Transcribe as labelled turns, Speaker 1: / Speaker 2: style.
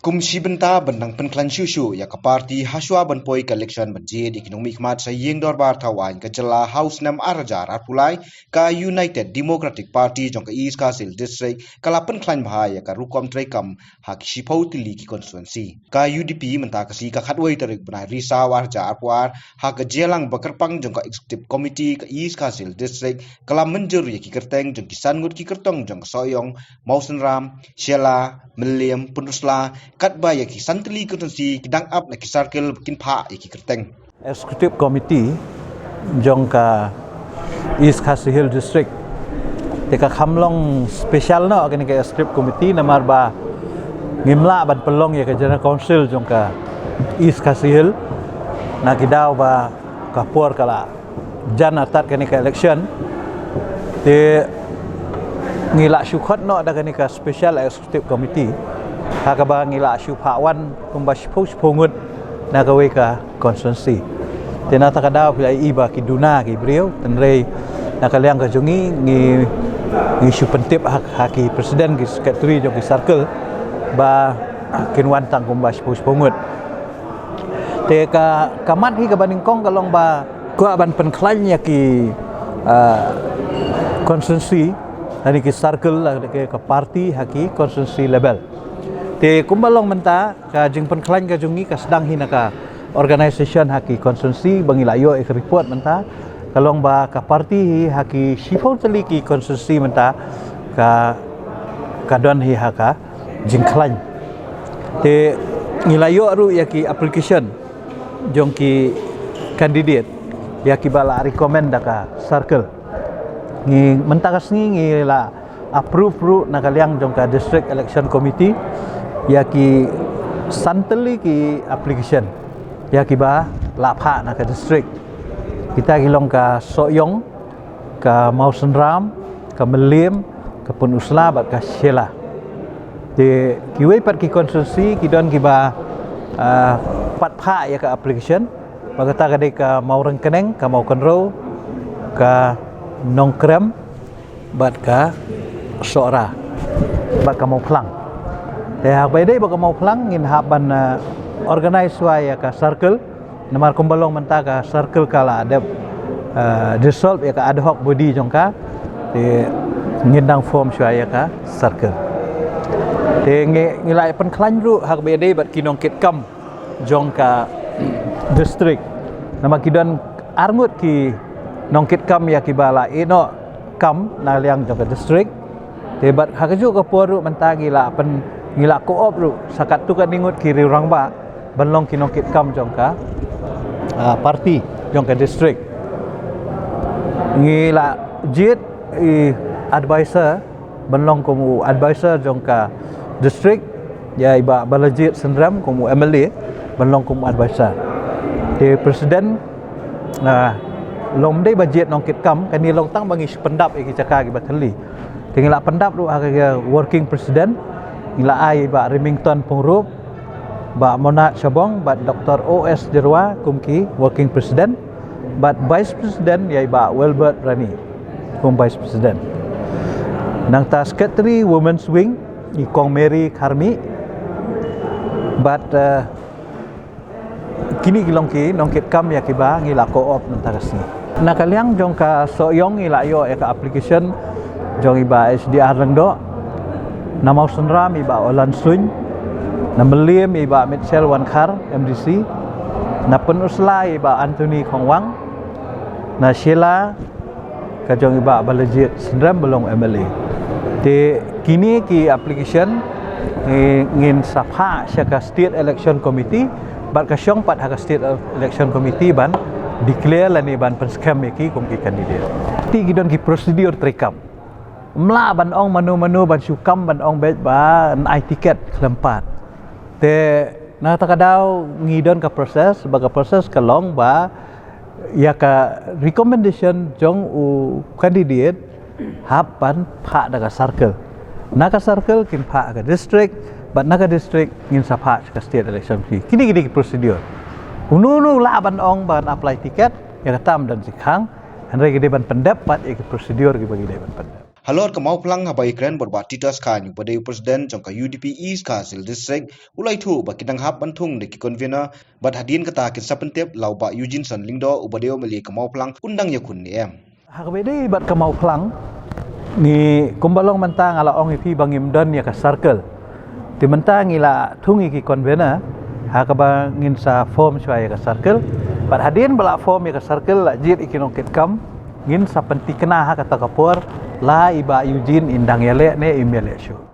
Speaker 1: Kumsi benta bentang penklan syushu ya ke parti haswa benpoi ke election benji di kinung mikmat saying dorbar tawan ke jela House Nam Arajar Arpulai ke United Democratic Party jong ke East Kasil District kala penklan bahaya ke rukom trekam hak sipau tili ki konstituensi ke UDP menta kasi ke khatwai terik benai risa warja arpuar hak ke jelang bekerpang jong ke Executive Committee ke East Kasil District kala menjur ya ki kerteng jong ki sangut ki kertong jong ke soyong Mausen Ram Sheila Meliam Punusla kat ba ya ki santli konstituensi kidang up na ki circle bikin pha ya ki kerteng
Speaker 2: Executive Committee jong ka East Khasi Hill District teka khamlong special no kini ka Executive Committee namar ba ngimla ban pelong ya ka General Council jong ka East Khasi Hill na kidaw ba kapur kala jan atat kini ka election te ngila syukhot no ada kini ka Special Executive Committee hakaba ngila syu phawan kumba shpungut na gawe ka konstituensi tena takada pila iba ki duna ki brio tenrei nakaliang ka jungi ngi syu pentip haki presiden ki secretary jo ki circle ba kinwan tang kumba shpungut te ka kamat hi ka baningkong kalong ba ko ban penklan ya ki konstituensi ani ki circle la ke parti haki konstituensi level te kumbalong menta ka jing penklan ka jungi ka sedang hina ka organisation haki konstituensi bangilayo ek report menta kalong ba ka parti haki sifau teli ki konstituensi menta ka kadon hi haka jing klan te ngilayo ru yaki application jong ki candidate yaki bala recommend ka circle ngi mentakas ngi la approve ru nakaliang jong ka district election committee yaki santeli ki application yaki ba lapha na ka district kita kilong ka Soyong ka Mausen Ram ka Meliam ka Punusla bat ka Sheila de kiwe pat ki konstituensi kidon ki ba pat pha ya ka application bagata ka de ka Maureng Keneng ka Maukenro ka Nongkrem bat ka Sora bat ka Mauplang ya baidai baka mau pelang ngin haban organize wa ya ka circle namar kumbalong menta ka circle kala ada dissolve ya ka ad hoc body jongka te ngindang form shwa ya ka circle te ngilai penklan ru hak baidai bat kinong kit kam jongka district nama kidan arngut ki nongkit kam ya ki bala ino kam na liang jongka district te bat hakaju ka poru menta gila pen ngila koop ru sakat tu kan ningut kiri orang ba banlong kinongkit kam jongka parti jongka district ngila jit advisor banlong komu advisor jongka district ya iba balajit sendram komu MLA banlong komu advisor te presiden lom dei budget nongkit kam kan ni long tang bangi pendap iki caka gi bateli te ngila pendap ru aga working president ngila ai ba Remington Pungrup ba Monat Sabong ba Dr. OS Jerwa kumki working president ba vice president yai ba Wilbert Rani kum vice president nang ta secretary women's wing ikong Mary Karmi but kini kilong ki nongkit kam ya kiba ngila co-op nang tarasi nakaliang jong ka Soyong ngila yo ya ka application jong iba SDR rengdo na Mausen Ram iba Olan Sun na Meliam iba Mitchell Wankar MDC na Punusla iba Anthony Khongwang na Sheila kajong iba balajit sendram belum MLA te kini ki application ngin sapha syaka state election committee bat ka syong pat haka state election committee ban declare lani ban penskam ki kumki candidate ti gidon ki prosedur trekam mla ban ong manu ban syukam ban ong bet ba ai tiket kelempat te na takadaw ngidon ka proses baga proses kalong ba ya ka recommendation jong u candidate hapan pha daga circle naka circle kin pha ka district bat naka district ngin sapha ka state election kini prosedur unu la ban ong ban apply tiket ya katam dan sikhang henry gede ban pendapat ya prosedur bagi ban pendapat
Speaker 1: Halor ka mau plang habai kren borba titas ka nyu pada presiden jong ka UDP East ka sil district ulai thu ba kidang hap banthung de ki convener bat hadin kata kin sapentep lau ba Eugene San Lingdo ubadeo meli ka mau plang undang yakun ni em.
Speaker 2: Hakbedi bat ka mau plang ni kumbalong mentang ala ong ipi bangim don ya ka circle. Ti mentang ila thungi ki convener hakaba ngin sa form shwaya ka circle. Bat hadin bala form ya ka circle la jit ikinong kam ngin sa penti kena ha kata kapur la iba Eugene indang yale ne email shu.